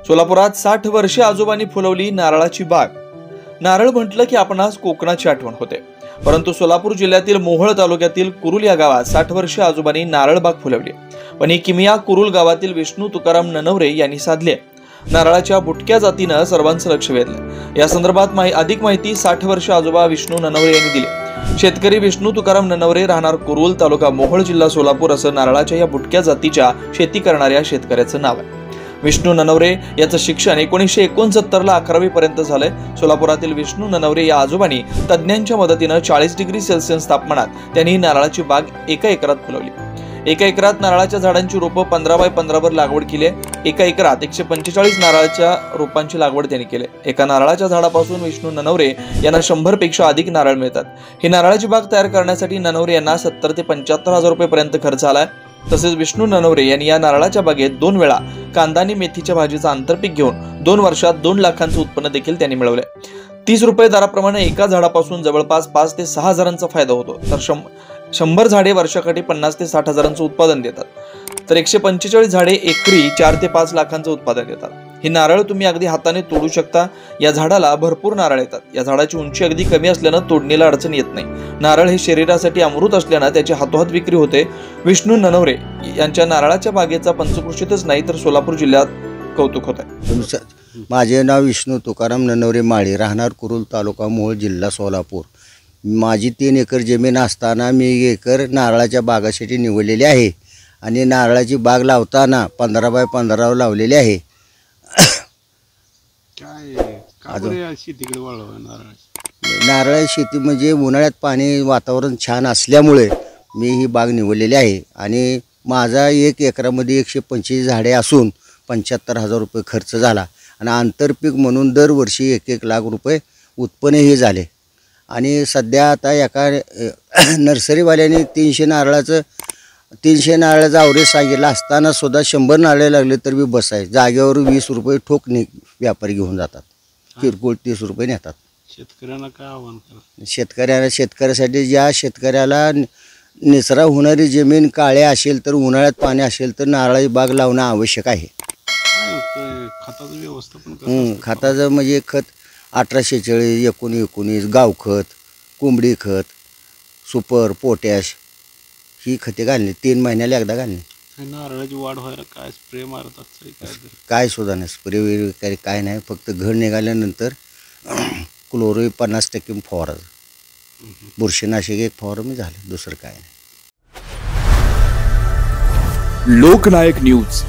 सोलापुरात 60 वर्षे आजोबांनी फुलवली नारळाची बाग। नारळ म्हटलं की आपणास कोकणाची आठवण होते, परंतु सोलापूर जिल्ह्यातील मोहोळ तालुक्यातील कुरुल या गावात 60 वर्षे आजोबांनी नारळ बाग फुलवली। पण ही किमिया कुरुल गावातील विष्णू तुकाराम ननवरे यांनी साधली। नारळाच्या बुटक्या जातीनं सर्वांचं लक्ष वेधलं। या संदर्भात अधिक माहिती 60 वर्षे आजोबा विष्णू ननवरे यांनी दिली। शेतकरी विष्णू तुकाराम ननवरे, राहणार कुरुल, तालुका मोहोळ, जिल्हा सोलापूर असं नारळाच्या या बुटक्या जातीच्या शेती करणाऱ्या शेतकऱ्याचं नाव आहे। विष्णू ननवरे याचं शिक्षण 1969 ला 11वी पर्यंत झालंय। सोलापुरातील विष्णू ननवरे या आजोबांनी तज्ञांच्या मदतीनं 40 डिग्री सेल्सिअस तापमानात त्यांनी नारळाची बाग 1 एकरात फुलवली। 1 एकरात नारळाच्या झाडांची रोपं 15 बाय 15 वर लागवड केली। 1 एकरात 145 नारळाच्या रोपांची लागवड त्यांनी केली। एका नारळाच्या झाडापासून विष्णू ननवरे यांना 100 पेक्षा अधिक नारळ मिळतात। ही नारळाची बाग तयार करण्यासाठी ननवरे यांना 70 ते 75 हजार रुपये पर्यंत खर्च आलाय। तसेच विष्णू ननवरे यांनी या नारळाच्या बागेत 2 वेळा कांदा आणि मेथीच्या भाजीचं आंतरपीक घेऊन 2 वर्षात 2 लाखांचं उत्पन्न देखील त्यांनी मिळवले। 30 रुपये दराप्रमाणे एका झाडापासून जवळपास 5 ते 6 हजारांचा फायदा होतो, तर 100 झाडे वर्षाकाठी 50 ते 60 हजारांचं उत्पादन देतात, तर 145 झाडे एकरी 4 ते 5 लाखांचं उत्पादन देतात। ही नारळ तुम्ही अगदी हाताने तोडू शकता। या झाडाला भरपूर नारळ येतात। या झाडाची उंची अगदी कमी असल्यानं तोडणीला अडचण येत नाही। नारळ हे शरीरासाठी अमृत असल्यानं त्याची हातोहात विक्री होते। विष्णू ननवरे यांच्या नारळाच्या बागेचा पंचक्रोशीतच नाही तर सोलापूर जिल्ह्यात कौतुक होत आहे। माझे नाव विष्णू तुकाराम ननवरे माळी, राहणार कुरुल, तालुका मोहोळ, जिल्हा सोलापूर। माझी 3 एकर जमीन असताना मी 1 एकर नारळाच्या बागासाठी निवडलेली आहे आणि नारळाची बाग लावताना 15 बाय 15 लावलेली आहे। नारळ शेती म्हणजे उन्हाळ्यात पाणी वातावरण छान असल्यामुळे मी ही बाग निवडलेली आहे आणि माझा 1 एकरामध्ये 125 झाडे असून 75 हजार रुपये खर्च झाला आणि आंतरपीक म्हणून दरवर्षी 1-1 लाख रुपये उत्पन्नही झाले। आणि सध्या आता एका नर्सरीवाल्याने 300 नारळाचं अवरेज सांगितलं असताना सुद्धा 100 नारळे लागले तर मी बस आहे। जागेवर 20 रुपये ठोक व्यापारी घेऊन जातात, किरकोळ 30 रुपये नेतात। शेतकऱ्यांना काय आव्हान करा? शेतकऱ्यासाठी ज्या शेतकऱ्याला निचरा होणारी जमीन काळे असेल तर उन्हाळ्यात पाणी असेल तर नारळाची बाग लावणं आवश्यक आहे। खताचं व्यवस्थापन खताचं म्हणजे खत 1840, 1919 गावखत, कोंबडी खत, सुपर, पोटॅश ही खते घालणे 3 महिन्याला एकदा घालणे। नारळाची वाढ व्हायला काय स्प्रे मारतात? काय सुद्धा नाही, स्प्रे वगैरे काय नाही, फक्त घड निघाल्यानंतर क्लोरो 50% फवारायचं, बुरशीनाशक 1 फवारणी झालं, दुसरं काय नाही। लोकनायक न्यूज।